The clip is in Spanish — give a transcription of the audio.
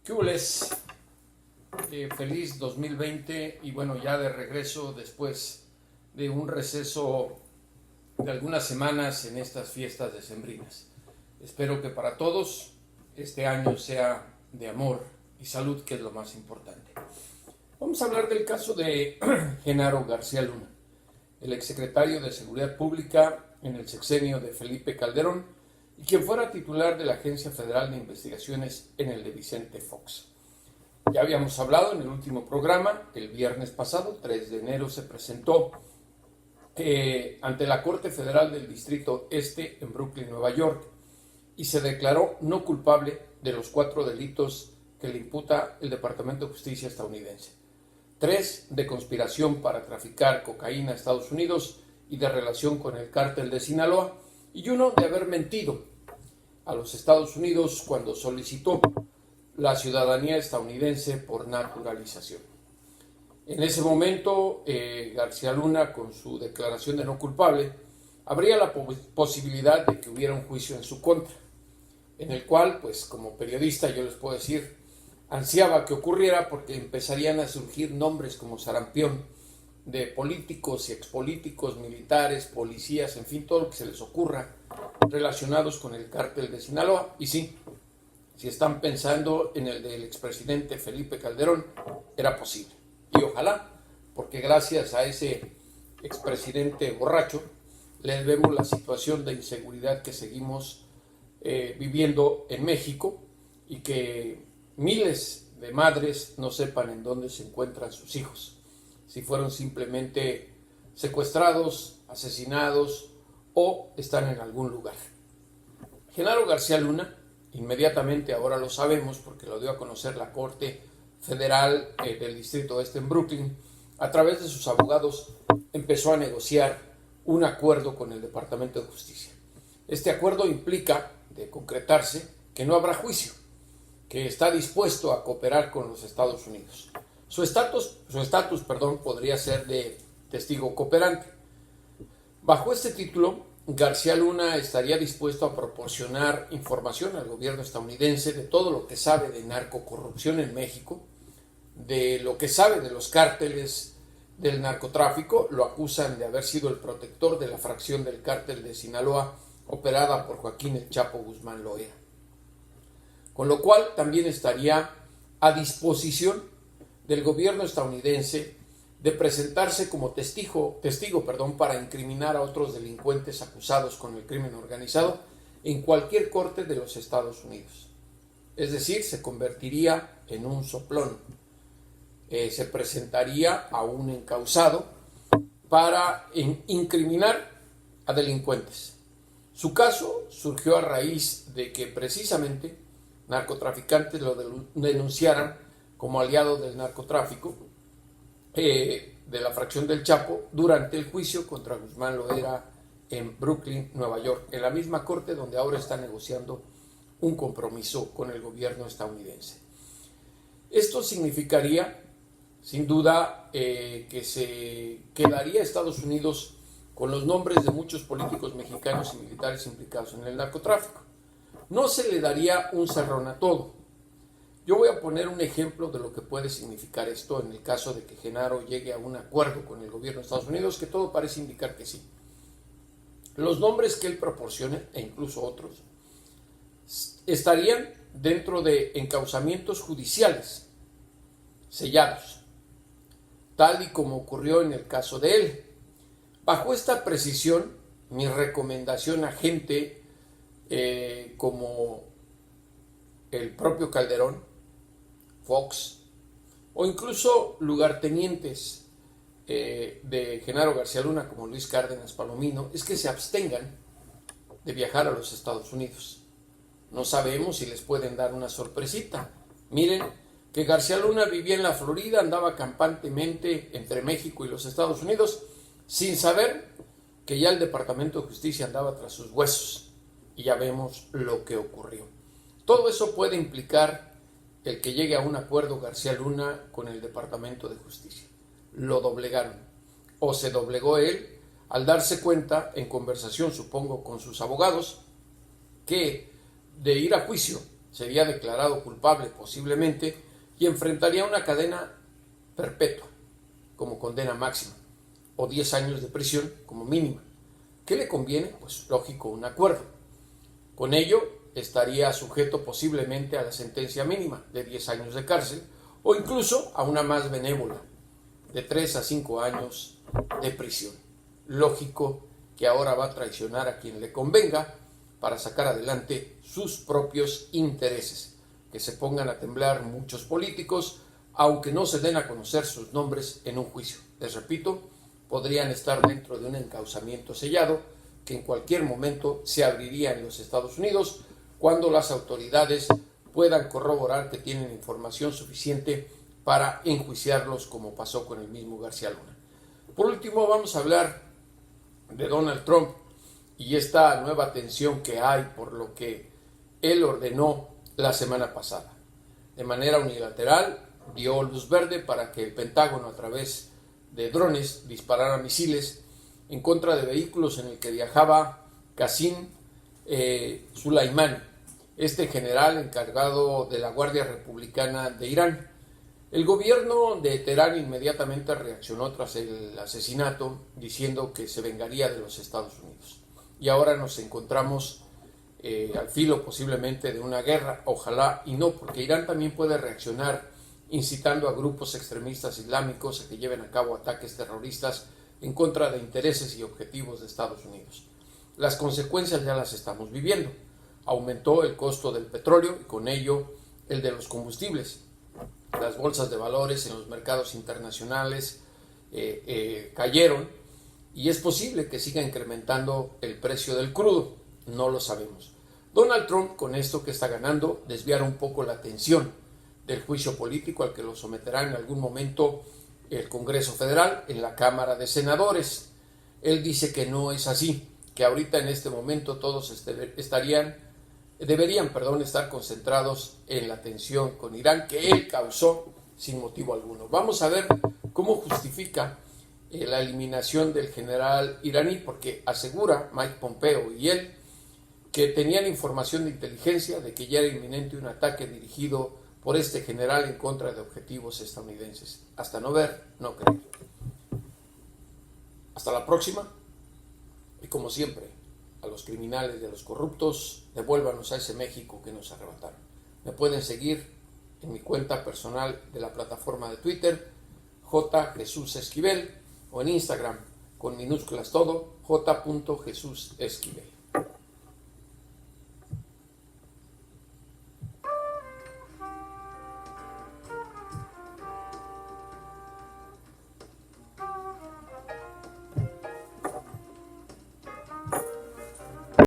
¿Qué hules? Feliz 2020 y bueno, ya de regreso después de un receso de algunas semanas en estas fiestas decembrinas. Espero que para todos este año sea de amor y salud, que es lo más importante. Vamos a hablar del caso de Genaro García Luna, el exsecretario de Seguridad Pública en el sexenio de Felipe Calderón y quien fuera titular de la Agencia Federal de Investigaciones en el de Vicente Fox. Ya habíamos hablado en el último programa, el viernes pasado, 3 de enero, se presentó ante la Corte Federal del Distrito Este en Brooklyn, Nueva York, y se declaró no culpable de los 4 delitos que le imputa el Departamento de Justicia estadounidense. 3 de conspiración para traficar cocaína a Estados Unidos y de relación con el cártel de Sinaloa, y 1 de haber mentido a los Estados Unidos cuando solicitó la ciudadanía estadounidense por naturalización. En ese momento, García Luna, con su declaración de no culpable, habría la posibilidad de que hubiera un juicio en su contra, en el cual, pues como periodista yo les puedo decir, ansiaba que ocurriera porque empezarían a surgir nombres como sarampión de políticos y expolíticos, militares, policías, en fin, todo lo que se les ocurra relacionados con el cártel de Sinaloa. Y sí, si están pensando en el del expresidente Felipe Calderón, era posible. Y ojalá, porque gracias a ese expresidente borracho, le debemos la situación de inseguridad que seguimos viviendo en México y que miles de madres no sepan en dónde se encuentran sus hijos, si fueron simplemente secuestrados, asesinados o están en algún lugar. Genaro García Luna, inmediatamente, ahora lo sabemos porque lo dio a conocer la Corte Federal del Distrito Este en Brooklyn, a través de sus abogados empezó a negociar un acuerdo con el Departamento de Justicia. Este acuerdo implica, de concretarse, que no habrá juicio, que está dispuesto a cooperar con los Estados Unidos. Su estatus, podría ser de testigo cooperante. Bajo este título, García Luna estaría dispuesto a proporcionar información al gobierno estadounidense de todo lo que sabe de narcocorrupción en México, de lo que sabe de los cárteles del narcotráfico. Lo acusan de haber sido el protector de la fracción del cártel de Sinaloa operada por Joaquín El Chapo Guzmán Loera. Con lo cual también estaría a disposición del gobierno estadounidense de presentarse como testigo, para incriminar a otros delincuentes acusados con el crimen organizado en cualquier corte de los Estados Unidos. Es decir, se convertiría en un soplón. Se presentaría a un encausado para incriminar a delincuentes. Su caso surgió a raíz de que precisamente narcotraficantes lo denunciaran como aliado del narcotráfico de la fracción del Chapo durante el juicio contra Guzmán Loera en Brooklyn, Nueva York, en la misma corte donde ahora está negociando un compromiso con el gobierno estadounidense. Esto significaría, sin duda, que se quedaría Estados Unidos con los nombres de muchos políticos mexicanos y militares implicados en el narcotráfico. No se le daría un cerrón a todo. Yo voy a poner un ejemplo de lo que puede significar esto en el caso de que Genaro llegue a un acuerdo con el gobierno de Estados Unidos, que todo parece indicar que sí. Los nombres que él proporcione, e incluso otros, estarían dentro de encauzamientos judiciales sellados, tal y como ocurrió en el caso de él. Bajo esta precisión, mi recomendación a gente como el propio Calderón, Fox, o incluso lugartenientes de Genaro García Luna como Luis Cárdenas Palomino, es que se abstengan de viajar a los Estados Unidos. No sabemos si les pueden dar una sorpresita. Miren que García Luna vivía en la Florida, andaba campantemente entre México y los Estados Unidos, sin saber que ya el Departamento de Justicia andaba tras sus huesos, y ya vemos lo que ocurrió. Todo eso puede implicar el que llegue a un acuerdo García Luna con el Departamento de Justicia. Lo doblegaron, o se doblegó él al darse cuenta, en conversación supongo con sus abogados, que de ir a juicio sería declarado culpable posiblemente y enfrentaría una cadena perpetua como condena máxima o 10 años de prisión como mínima. ¿Qué le conviene? Pues lógico, un acuerdo. Con ello estaría sujeto posiblemente a la sentencia mínima de 10 años de cárcel o incluso a una más benévola de 3 a 5 años de prisión. Lógico que ahora va a traicionar a quien le convenga para sacar adelante sus propios intereses. Que se pongan a temblar muchos políticos, aunque no se den a conocer sus nombres en un juicio. Les repito, podrían estar dentro de un encauzamiento sellado que en cualquier momento se abriría en los Estados Unidos cuando las autoridades puedan corroborar que tienen información suficiente para enjuiciarlos, como pasó con el mismo García Luna. Por último, vamos a hablar de Donald Trump y esta nueva tensión que hay por lo que él ordenó la semana pasada. De manera unilateral, dio luz verde para que el Pentágono, a través de drones, disparara misiles en contra de vehículos en el que viajaba Qasem Soleimani, este general encargado de la Guardia Republicana de Irán. El gobierno de Teherán inmediatamente reaccionó tras el asesinato, diciendo que se vengaría de los Estados Unidos. Y ahora nos encontramos al filo posiblemente de una guerra, ojalá y no, porque Irán también puede reaccionar incitando a grupos extremistas islámicos a que lleven a cabo ataques terroristas en contra de intereses y objetivos de Estados Unidos. Las consecuencias ya las estamos viviendo. Aumentó el costo del petróleo y con ello el de los combustibles. Las bolsas de valores en los mercados internacionales cayeron y es posible que siga incrementando el precio del crudo. No lo sabemos. Donald Trump, con esto que está ganando, desviará un poco la atención del juicio político al que lo someterá en algún momento el Congreso Federal en la Cámara de Senadores. Él dice que no es así, que ahorita en este momento todos deberían estar concentrados en la tensión con Irán que él causó sin motivo alguno. Vamos a ver cómo justifica la eliminación del general iraní, porque asegura Mike Pompeo y él que tenían información de inteligencia de que ya era inminente un ataque dirigido por este general en contra de objetivos estadounidenses. Hasta no ver, no creer. Hasta la próxima. Y como siempre, a los criminales y a los corruptos, devuélvanos a ese México que nos arrebataron. Me pueden seguir en mi cuenta personal de la plataforma de Twitter, J. Jesús Esquivel, o en Instagram, con minúsculas todo, J. Jesús Esquivel.